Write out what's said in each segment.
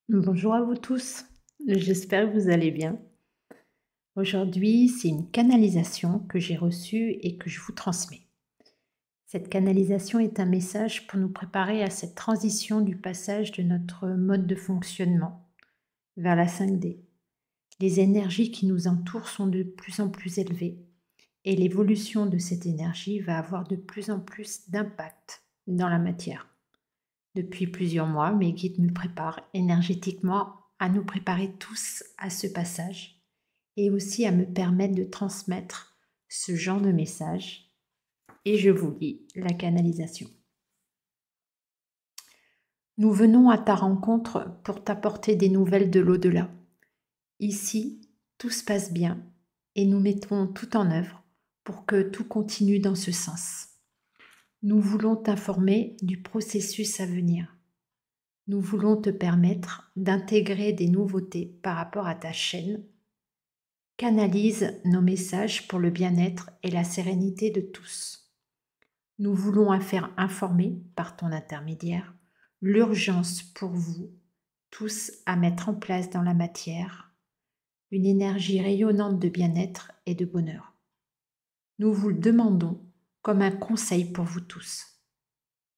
Bonjour à vous tous, j'espère que vous allez bien. Aujourd'hui, c'est une canalisation que j'ai reçue et que je vous transmets. Cette canalisation est un message pour nous préparer à cette transition du passage de notre mode de fonctionnement vers la 5D. Les énergies qui nous entourent sont de plus en plus élevées et l'évolution de cette énergie va avoir de plus en plus d'impact dans la matière. Depuis plusieurs mois, mes guides me préparent énergétiquement à nous préparer tous à ce passage et aussi à me permettre de transmettre ce genre de message. Et je vous lis la canalisation. Nous venons à ta rencontre pour t'apporter des nouvelles de l'au-delà. Ici, tout se passe bien et nous mettons tout en œuvre pour que tout continue dans ce sens. Nous voulons t'informer du processus à venir. Nous voulons te permettre d'intégrer des nouveautés par rapport à ta chaîne. Canalise nos messages pour le bien-être et la sérénité de tous. Nous voulons faire informer par ton intermédiaire l'urgence pour vous tous à mettre en place dans la matière une énergie rayonnante de bien-être et de bonheur. Nous vous le demandons comme un conseil pour vous tous.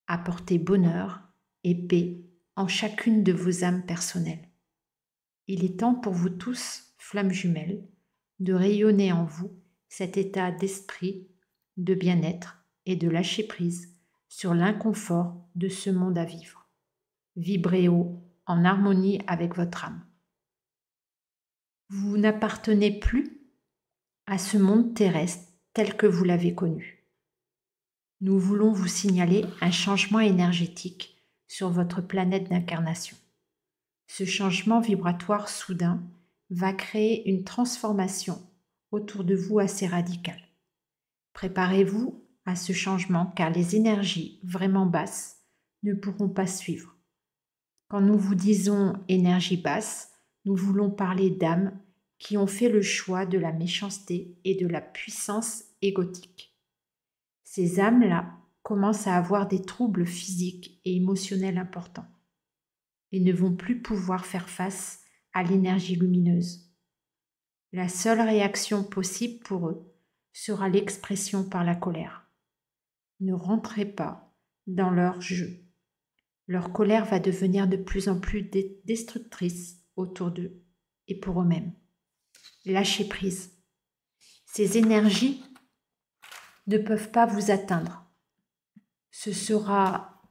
Apportez bonheur et paix en chacune de vos âmes personnelles. Il est temps pour vous tous, flammes jumelles, de rayonner en vous cet état d'esprit, de bien-être et de lâcher prise sur l'inconfort de ce monde à vivre. Vibrez haut en harmonie avec votre âme. Vous n'appartenez plus à ce monde terrestre tel que vous l'avez connu. Nous voulons vous signaler un changement énergétique sur votre planète d'incarnation. Ce changement vibratoire soudain va créer une transformation autour de vous assez radicale. Préparez-vous à ce changement car les énergies vraiment basses ne pourront pas suivre. Quand nous vous disons énergie basse, nous voulons parler d'âmes qui ont fait le choix de la méchanceté et de la puissance égotique. Ces âmes-là commencent à avoir des troubles physiques et émotionnels importants et ne vont plus pouvoir faire face à l'énergie lumineuse. La seule réaction possible pour eux sera l'expression par la colère. Ne rentrez pas dans leur jeu. Leur colère va devenir de plus en plus destructrice autour d'eux et pour eux-mêmes. Lâchez prise. Ces énergies ne peuvent pas vous atteindre. Ce sera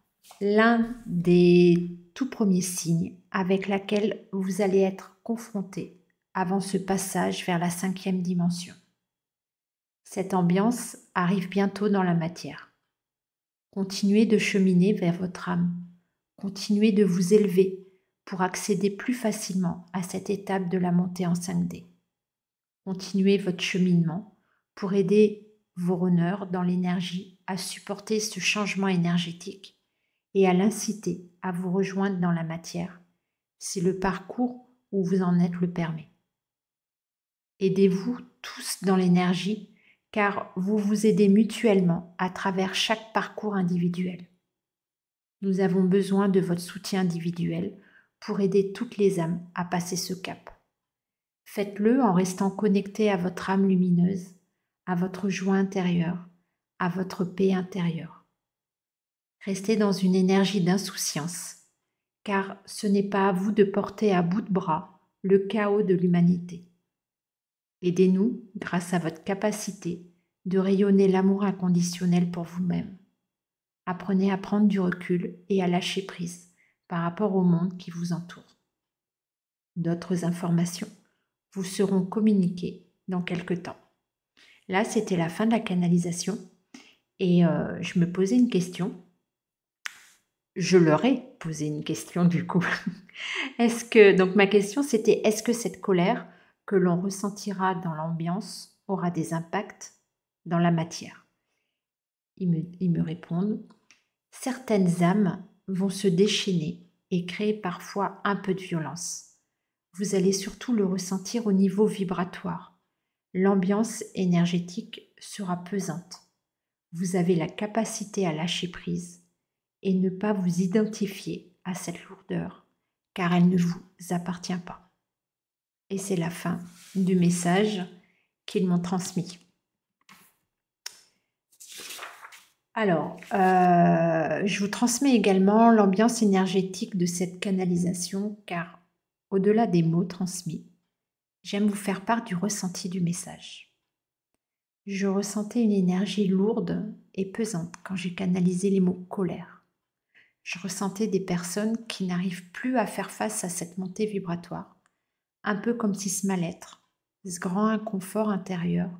l'un des tout premiers signes avec lesquels vous allez être confronté avant ce passage vers la 5e dimension. Cette ambiance arrive bientôt dans la matière. Continuez de cheminer vers votre âme. Continuez de vous élever pour accéder plus facilement à cette étape de la montée en 5D. Continuez votre cheminement pour aider vos runners dans l'énergie à supporter ce changement énergétique et à l'inciter à vous rejoindre dans la matière si le parcours où vous en êtes le permet. Aidez-vous tous dans l'énergie car vous vous aidez mutuellement à travers chaque parcours individuel. Nous avons besoin de votre soutien individuel pour aider toutes les âmes à passer ce cap. Faites-le en restant connecté à votre âme lumineuse, à votre joie intérieure, à votre paix intérieure. Restez dans une énergie d'insouciance, car ce n'est pas à vous de porter à bout de bras le chaos de l'humanité. Aidez-nous, grâce à votre capacité, de rayonner l'amour inconditionnel pour vous-même. Apprenez à prendre du recul et à lâcher prise par rapport au monde qui vous entoure. D'autres informations vous seront communiquées dans quelque temps. Là, c'était la fin de la canalisation et je me posais une question. Je leur ai posé une question du coup. Donc ma question c'était, est-ce que cette colère que l'on ressentira dans l'ambiance aura des impacts dans la matière? Ils me répondent, certaines âmes vont se déchaîner et créer parfois un peu de violence. Vous allez surtout le ressentir au niveau vibratoire. L'ambiance énergétique sera pesante. Vous avez la capacité à lâcher prise et ne pas vous identifier à cette lourdeur, car elle ne vous appartient pas. Et c'est la fin du message qu'ils m'ont transmis. Alors, je vous transmets également l'ambiance énergétique de cette canalisation, car au-delà des mots transmis, j'aime vous faire part du ressenti du message. Je ressentais une énergie lourde et pesante quand j'ai canalisé les mots colère. Je ressentais des personnes qui n'arrivent plus à faire face à cette montée vibratoire, un peu comme si ce mal-être, ce grand inconfort intérieur,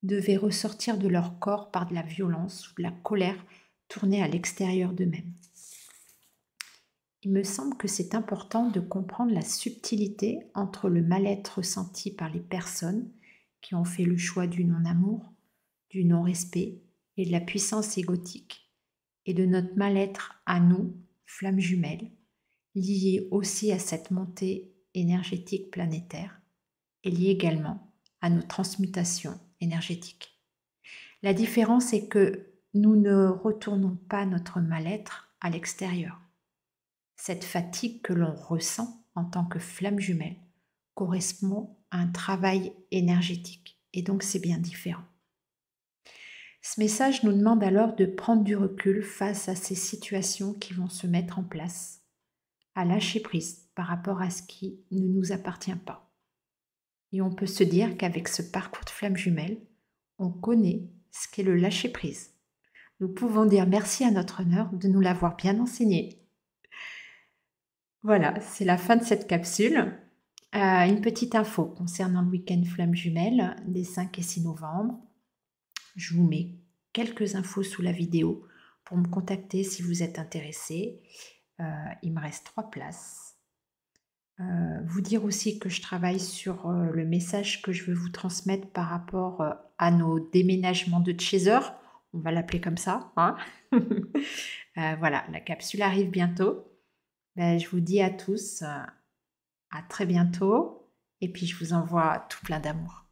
devait ressortir de leur corps par de la violence ou de la colère tournée à l'extérieur d'eux-mêmes. Il me semble que c'est important de comprendre la subtilité entre le mal-être ressenti par les personnes qui ont fait le choix du non-amour, du non-respect et de la puissance égotique, et de notre mal-être à nous, flammes jumelles, liées aussi à cette montée énergétique planétaire et liées également à nos transmutations énergétiques. La différence est que nous ne retournons pas notre mal-être à l'extérieur. Cette fatigue que l'on ressent en tant que flamme jumelle correspond à un travail énergétique, et donc c'est bien différent. Ce message nous demande alors de prendre du recul face à ces situations qui vont se mettre en place, à lâcher prise par rapport à ce qui ne nous appartient pas. Et on peut se dire qu'avec ce parcours de flamme jumelle, on connaît ce qu'est le lâcher prise. Nous pouvons dire merci à notre honneur de nous l'avoir bien enseigné. Voilà, c'est la fin de cette capsule. Une petite info concernant le week-end flamme jumelle des 5 et 6 novembre. Je vous mets quelques infos sous la vidéo pour me contacter si vous êtes intéressé. Il me reste 3 places. Vous dire aussi que je travaille sur le message que je veux vous transmettre par rapport à nos déménagements de Chaser. On va l'appeler comme ça. Hein. Voilà, la capsule arrive bientôt. Je vous dis à tous à très bientôt et puis je vous envoie tout plein d'amour.